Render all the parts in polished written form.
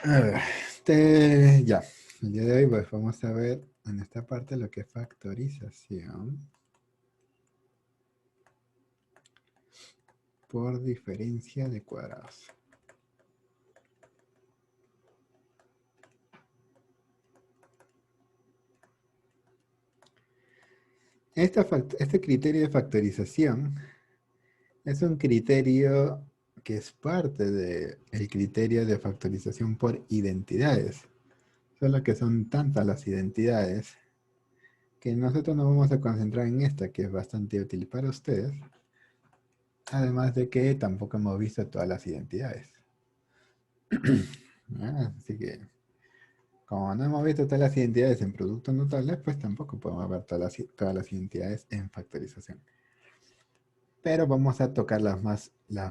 A ver, ya. El día de hoy pues vamos a ver en esta parte lo que es factorización por diferencia de cuadrados. Este criterio de factorización es un criterio que es parte del criterio de factorización por identidades. Solo que son tantas las identidades que nosotros nos vamos a concentrar en esta, que es bastante útil para ustedes. Además de que tampoco hemos visto todas las identidades. Así que, como no hemos visto todas las identidades en productos notables, pues tampoco podemos ver todas las identidades en factorización. Pero vamos a tocar las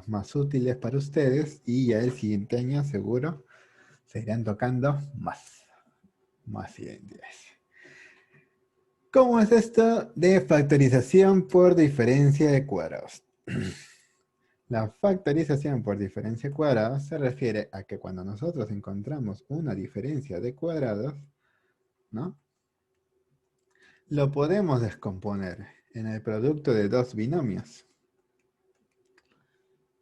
más útiles para ustedes y ya el siguiente año seguro se irán tocando más identidades. ¿Cómo es esto de factorización por diferencia de cuadrados? La factorización por diferencia de cuadrados se refiere a que cuando nosotros encontramos una diferencia de cuadrados, ¿no? Lo podemos descomponer en el producto de dos binomios.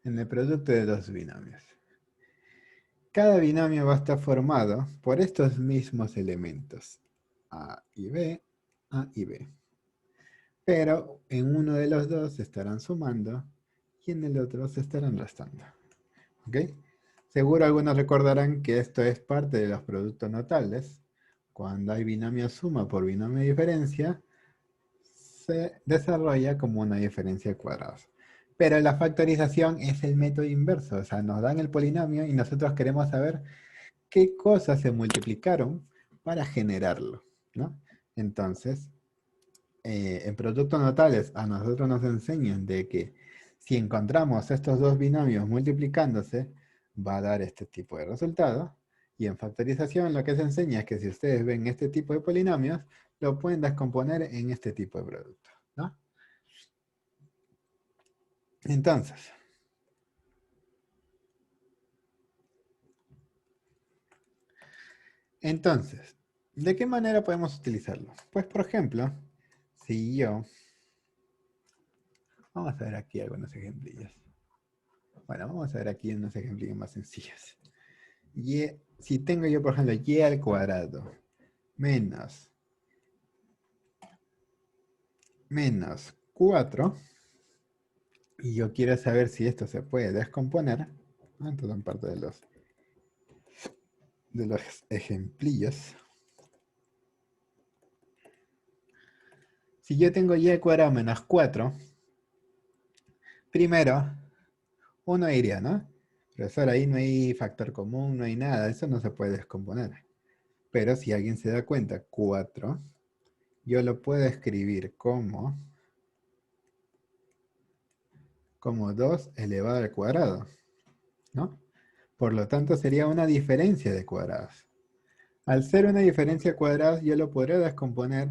En el producto de dos binomios. Cada binomio va a estar formado por estos mismos elementos. A y B, A y B. Pero en uno de los dos se estarán sumando y en el otro se estarán restando. ¿Ok? Seguro algunos recordarán que esto es parte de los productos notables. Cuando hay binomio suma por binomio diferencia, se desarrolla como una diferencia de cuadrados. Pero la factorización es el método inverso, o sea, nos dan el polinomio y nosotros queremos saber qué cosas se multiplicaron para generarlo, ¿no? Entonces, en productos notables a nosotros nos enseñan de que si encontramos estos dos binomios multiplicándose, va a dar este tipo de resultado. Y en factorización lo que se enseña es que si ustedes ven este tipo de polinomios, lo pueden descomponer en este tipo de producto, ¿no? Entonces, ¿de qué manera podemos utilizarlo? Pues, por ejemplo, si yo... Vamos a ver aquí algunos ejemplillos. Bueno, vamos a ver aquí unos ejemplillos más sencillos. Si tengo yo, por ejemplo, y al cuadrado menos 4, y yo quiero saber si esto se puede descomponer, ¿no? Entonces, en parte de los ejemplillos. Si yo tengo y al cuadrado menos 4, primero, uno diría, ¿no? Profesor, ahí no hay factor común, no hay nada, eso no se puede descomponer. Pero si alguien se da cuenta, 4, yo lo puedo escribir como 2 elevado al cuadrado, ¿no? Por lo tanto, sería una diferencia de cuadrados. Al ser una diferencia de cuadrados, yo lo podría descomponer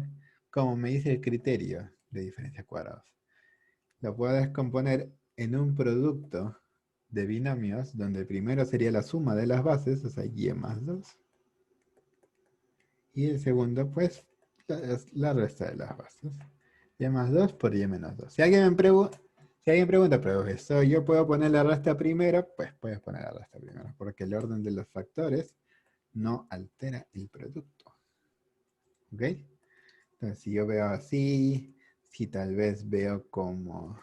como me dice el criterio de diferencia de cuadrados. Lo puedo descomponer en un producto de binomios, donde primero sería la suma de las bases, o sea, y más 2. Y el segundo, pues, la resta de las bases. Y más 2 por y menos 2. Si alguien pregunta, profesor, ¿yo puedo poner la resta primero? Pues puedes poner la resta primero, porque el orden de los factores no altera el producto. ¿Ok? Entonces, si yo veo así, si tal vez veo como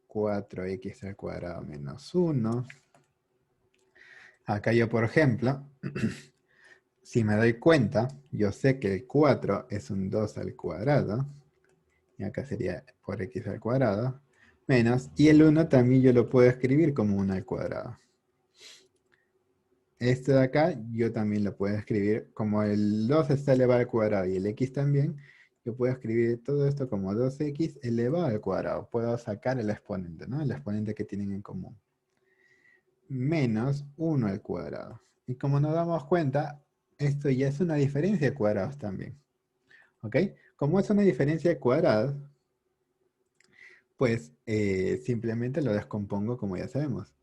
4x al cuadrado menos 1. Acá yo, por ejemplo, si me doy cuenta, yo sé que el 4 es un 2 al cuadrado. Y acá sería por x al cuadrado. Menos, y el 1 también yo lo puedo escribir como 1 al cuadrado. Este de acá yo también lo puedo escribir como el 2 está elevado al cuadrado y el x también. Yo puedo escribir todo esto como 2x elevado al cuadrado. Puedo sacar el exponente, ¿no? El exponente que tienen en común. Menos 1 al cuadrado. Y como nos damos cuenta, esto ya es una diferencia de cuadrados también. ¿Ok? Como es una diferencia de cuadrados, pues simplemente lo descompongo como ya sabemos.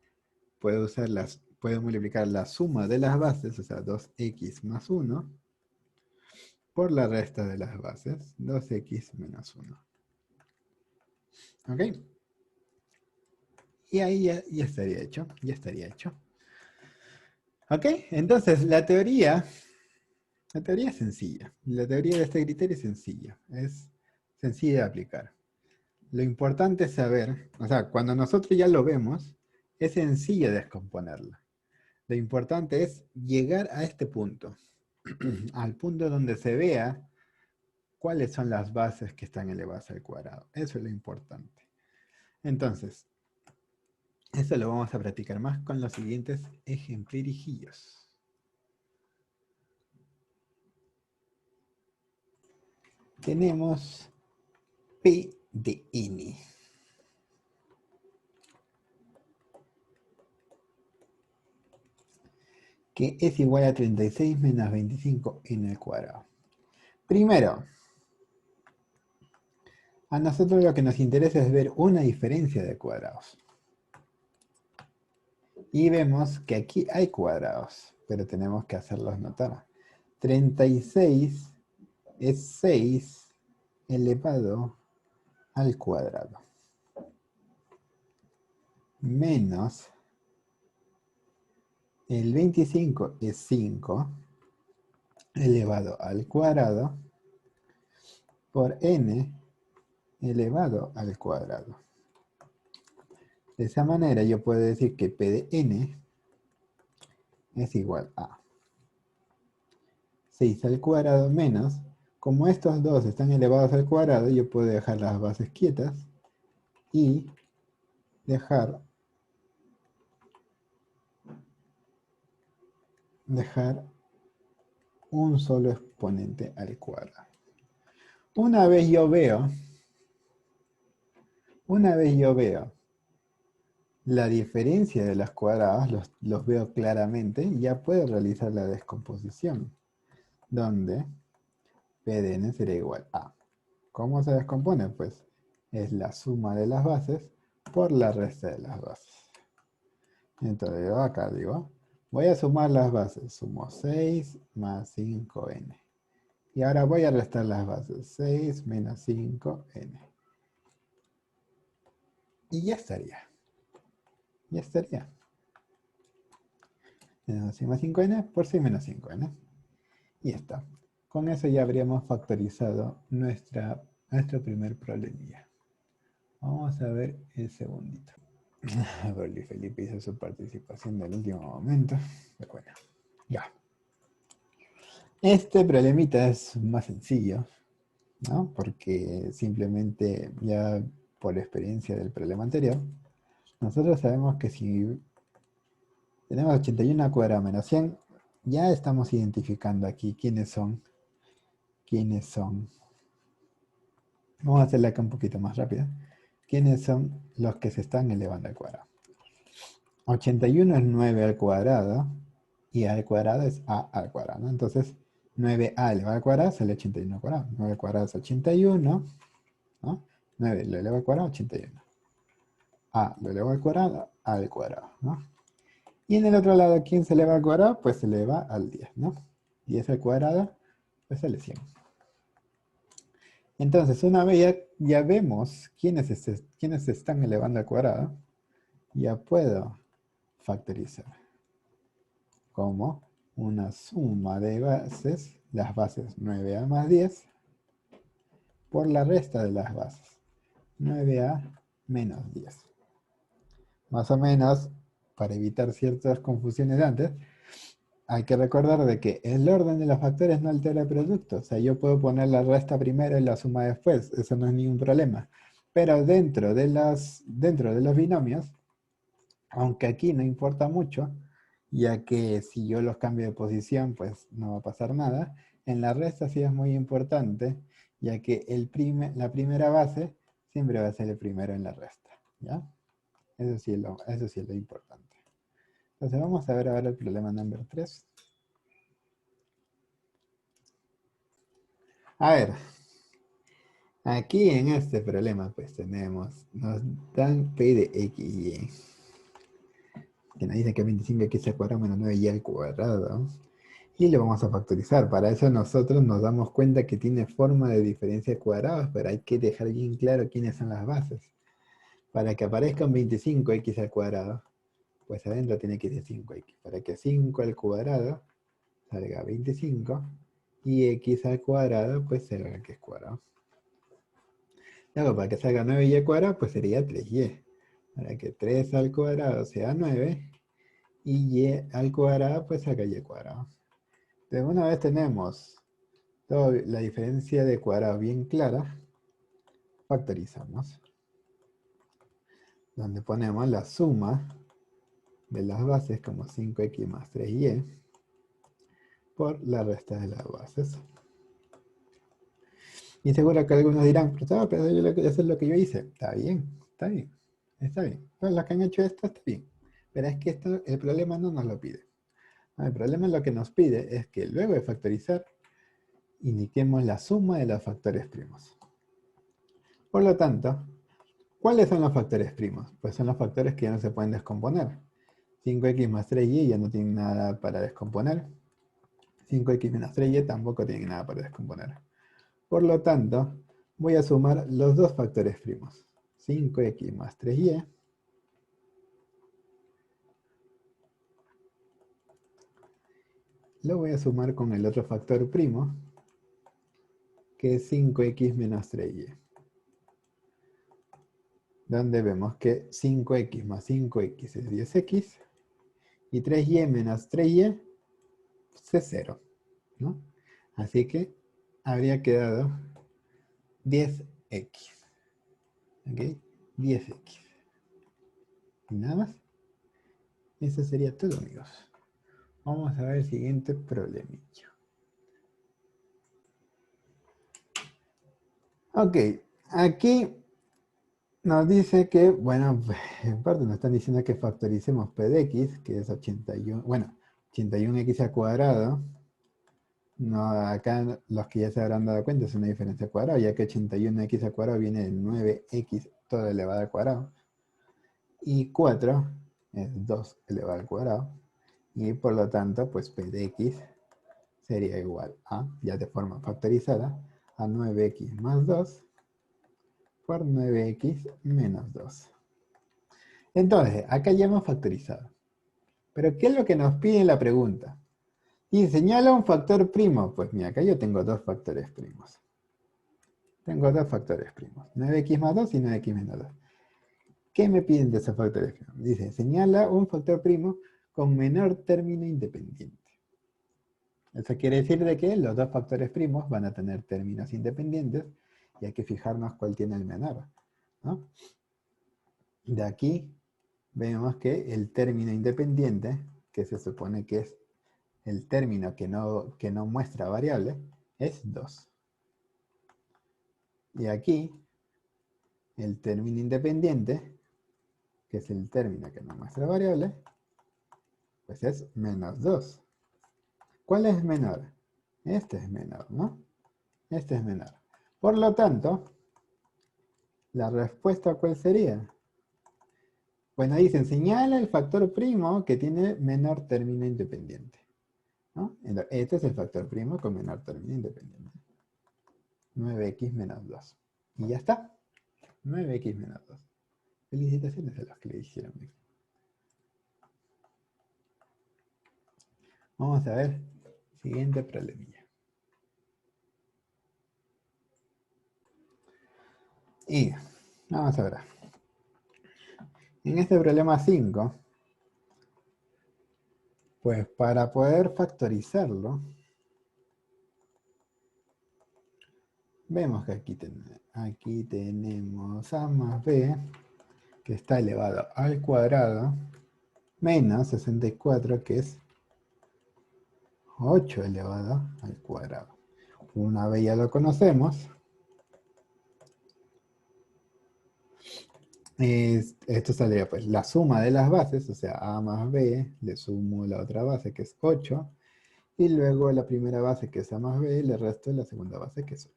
puedo multiplicar la suma de las bases, o sea, 2x más 1, por la resta de las bases, 2x menos 1. ¿Ok? Y ahí ya estaría hecho, ya estaría hecho. ¿Ok? Entonces, la teoría es sencilla. La teoría de este criterio es sencilla de aplicar. Lo importante es saber, o sea, cuando nosotros ya lo vemos, es sencillo descomponerlo. Lo importante es llegar a este punto, al punto donde se vea cuáles son las bases que están elevadas al cuadrado. Eso es lo importante. Entonces, eso lo vamos a practicar más con los siguientes ejemplirijillos. Tenemos P de n. Que es igual a 36 menos 25 n al cuadrado. Primero, a nosotros lo que nos interesa es ver una diferencia de cuadrados. Y vemos que aquí hay cuadrados, pero tenemos que hacerlos notar. 36 es 6 elevado al cuadrado. Menos el 25 es 5 elevado al cuadrado por n elevado al cuadrado. De esa manera yo puedo decir que P de n es igual a 6 al cuadrado menos, como estos dos están elevados al cuadrado, yo puedo dejar las bases quietas y dejar un solo exponente al cuadrado. Una vez yo veo la diferencia de las cuadradas, los veo claramente, y ya puedo realizar la descomposición, donde P de n será igual a. ¿Cómo se descompone? Pues es la suma de las bases por la resta de las bases. Entonces yo acá digo, voy a sumar las bases. Sumo 6 más 5n. Y ahora voy a restar las bases. 6 menos 5n. Y ya estaría. Ya estaría. 6 más 5n por 6 menos 5n. Y ya está. Con eso ya habríamos factorizado nuestro primer problemilla. Vamos a ver el segundito. Berli Felipe hizo su participación del último momento. Pero bueno, ya. Este problemita es más sencillo, ¿no? Porque simplemente ya por experiencia del problema anterior, nosotros sabemos que si tenemos 81 al cuadrado menos 100, ya estamos identificando aquí quiénes son. Vamos a hacerla acá un poquito más rápida. ¿Quiénes son los que se están elevando al cuadrado? 81 es 9 al cuadrado y a al cuadrado es a al cuadrado, ¿no? Entonces 9a elevado al cuadrado sale 81 al cuadrado. 9 al cuadrado es 81, ¿no? 9 lo elevo al cuadrado, 81. A lo elevo al cuadrado, ¿no? Y en el otro lado, ¿quién se eleva al cuadrado? Pues se eleva al 10, ¿no? 10 al cuadrado, pues sale 100. Entonces, una vez ya vemos quiénes se están elevando al cuadrado, ya puedo factorizar como una suma de bases, las bases 9a más 10, por la resta de las bases, 9a menos 10. Más o menos, para evitar ciertas confusiones de antes, hay que recordar de que el orden de los factores no altera el producto. O sea, yo puedo poner la resta primero y la suma después. Eso no es ningún problema. Pero dentro de los binomios, aunque aquí no importa mucho, ya que si yo los cambio de posición, pues no va a pasar nada. En la resta sí es muy importante, ya que la primera base siempre va a ser el primero en la resta. ¿Ya? Eso sí es lo importante. Entonces vamos a ver ahora el problema número 3. A ver, aquí en este problema pues nos dan P de X y Y. que nos dice que 25x al cuadrado menos 9y al cuadrado. Y lo vamos a factorizar. Para eso nosotros nos damos cuenta que tiene forma de diferencia de cuadrados, pero hay que dejar bien claro quiénes son las bases. Para que aparezca un 25x al cuadrado, pues adentro tiene que ir 5x. Para que 5 al cuadrado salga 25 y x al cuadrado pues salga x cuadrado. Luego para que salga 9y al cuadrado pues sería 3y. Para que 3 al cuadrado sea 9 y y al cuadrado pues salga y al cuadrado. Entonces una vez tenemos toda la diferencia de cuadrado bien clara, factorizamos. Donde ponemos la suma de las bases como 5x más 3y por la resta de las bases. Y seguro que algunos dirán, pero eso es lo que yo hice. Está bien, está bien, está bien. Todos los que han hecho esto está bien. Pero es que esto, el problema no nos lo pide. El problema lo que nos pide es que luego de factorizar, indiquemos la suma de los factores primos. Por lo tanto, ¿cuáles son los factores primos? Pues son los factores que ya no se pueden descomponer. 5x más 3y ya no tienen nada para descomponer. 5x menos 3y tampoco tienen nada para descomponer. Por lo tanto, voy a sumar los dos factores primos. 5x más 3y lo voy a sumar con el otro factor primo, que es 5x menos 3y. Donde vemos que 5x más 5x es 10x y 3y menos 3y es 0, ¿no? Así que habría quedado 10x. ¿Ok? 10x. Y nada más. Eso sería todo, amigos. Vamos a ver el siguiente problemilla. Ok, aquí nos dice que, bueno, en parte nos están diciendo que factoricemos p de x, que es 81, bueno, 81x al cuadrado. No, acá los que ya se habrán dado cuenta es una diferencia cuadrada, ya que 81x al cuadrado viene de 9x todo elevado al cuadrado. Y 4 es 2 elevado al cuadrado. Y por lo tanto, pues p de x sería igual a, ya de forma factorizada, a 9x más 2 por 9x menos 2. Entonces, acá ya hemos factorizado. Pero ¿qué es lo que nos pide en la pregunta? Y señala un factor primo. Pues mira, acá yo tengo dos factores primos. Tengo dos factores primos. 9x más 2 y 9x menos 2. ¿Qué me piden de esos factores primos? Dice, señala un factor primo con menor término independiente. Eso quiere decir de que los dos factores primos van a tener términos independientes y hay que fijarnos cuál tiene el menor, ¿no? De aquí vemos que el término independiente, que se supone que es el término que no muestra variable, es 2. Y aquí el término independiente, que es el término que no muestra variable, pues es menos 2. ¿Cuál es menor? Este es menor, ¿no? Este es menor. Por lo tanto, ¿la respuesta cuál sería? Bueno, dicen, señala el factor primo que tiene menor término independiente, ¿no? Este es el factor primo con menor término independiente. 9x menos 2. Y ya está. 9x menos 2. Felicitaciones a los que le hicieron bien. Vamos a ver. Siguiente problemilla. Y vamos a ver. En este problema 5, pues para poder factorizarlo, vemos que aquí tenemos a más b, que está elevado al cuadrado, menos 64, que es 8 elevado al cuadrado. Una vez ya lo conocemos, esto saldría pues la suma de las bases, o sea, a más b, le sumo la otra base que es 8, y luego la primera base que es a más b, le resto la segunda base que es 8.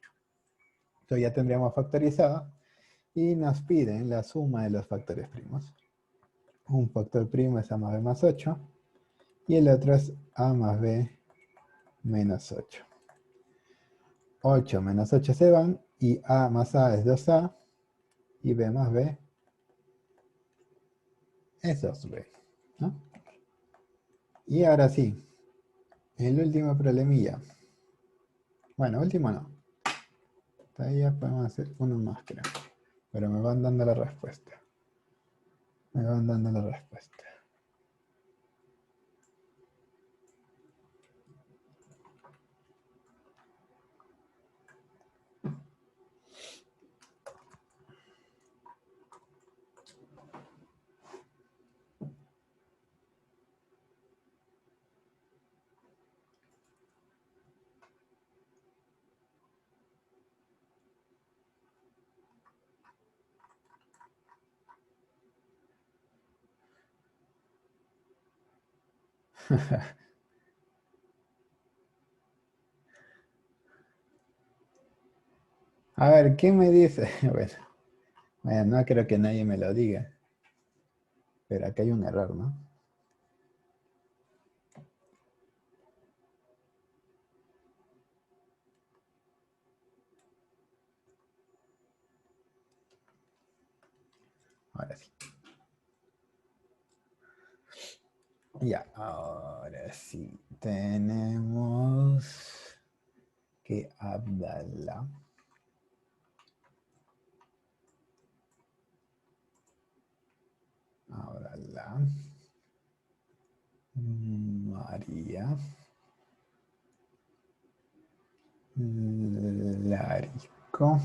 Entonces ya tendríamos factorizado y nos piden la suma de los factores primos. un factor primo es a más b más 8. Y el otro es a más b menos 8. 8 menos 8 se van. Y a más a es 2a. Y b más b es 2b. ¿No? Y ahora sí. El último problemilla. Bueno, último no. Todavía podemos hacer uno más, creo. Pero me van dando la respuesta. Me van dando la respuesta. A ver, ¿qué me dice? Bueno, no creo que nadie me lo diga. Pero acá hay un error, ¿no? Ahora sí. Ya, ahora sí. Tenemos que Abdallah. Abdallah. María. Larico.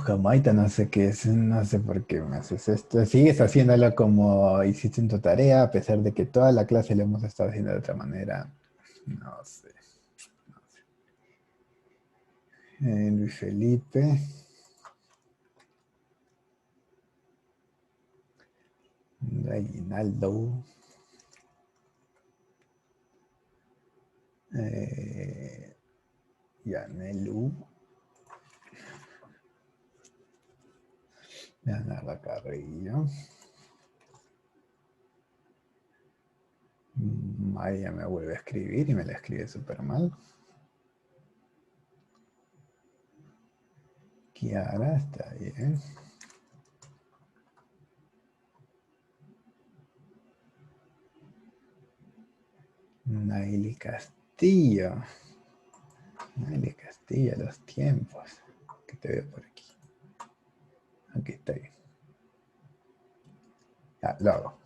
Jamaita, no sé qué es, no sé por qué me haces esto. Sigues haciéndolo como hiciste en tu tarea, a pesar de que toda la clase lo hemos estado haciendo de otra manera. No sé. No sé. Luis Felipe. Aguinaldo. Yanelu. Leonardo Carrillo. María me vuelve a escribir y me la escribe súper mal. Kiara, está bien. Naili Castillo. Naili Castillo, los tiempos. Que te veo por aquí. Aquí está bien. Ah, lo hago.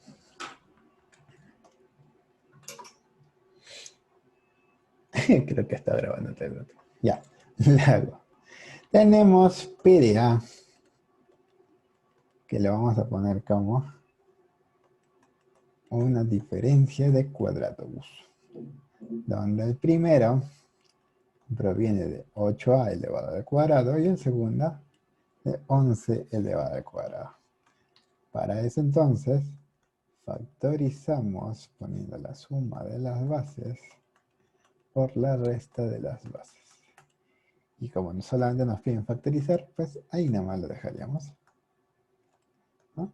Creo que está grabando el otro. Ya, lo hago. Tenemos PDA, que le vamos a poner como una diferencia de cuadrados, donde el primero proviene de 8a elevado al cuadrado y el segundo de 11 elevado al cuadrado. Para eso entonces factorizamos poniendo la suma de las bases por la resta de las bases. Y como solamente nos piden factorizar, pues ahí nada más lo dejaríamos, ¿no?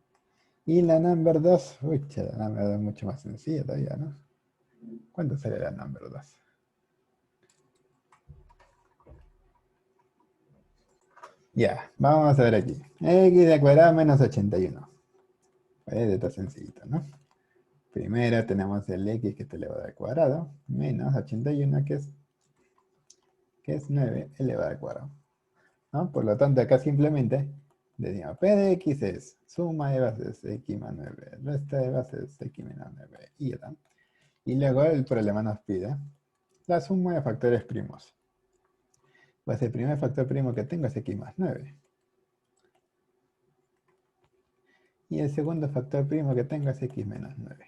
Y la number 2, uy, la number 2 es mucho más sencilla todavía, ¿no? ¿Cuánto sale la number 2? Ya, vamos a ver aquí. X al cuadrado menos 81. Está sencillito, ¿no? Primero tenemos el X que está elevado al cuadrado, menos 81 que es 9 elevado al cuadrado, ¿no? Por lo tanto, acá simplemente decimos P de X es suma de bases X más 9, resta de bases X menos 9, y ya está. Y luego el problema nos pide la suma de factores primos. Pues el primer factor primo que tengo es X más 9. Y el segundo factor primo que tengo es X menos 9.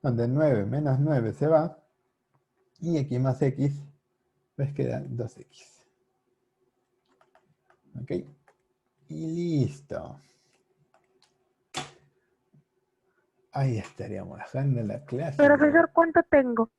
Donde 9 menos 9 se va. Y X más X, pues queda 2X. ¿Ok? Y listo. Ahí estaríamos dejando la clase. Profesor, ¿cuánto tengo?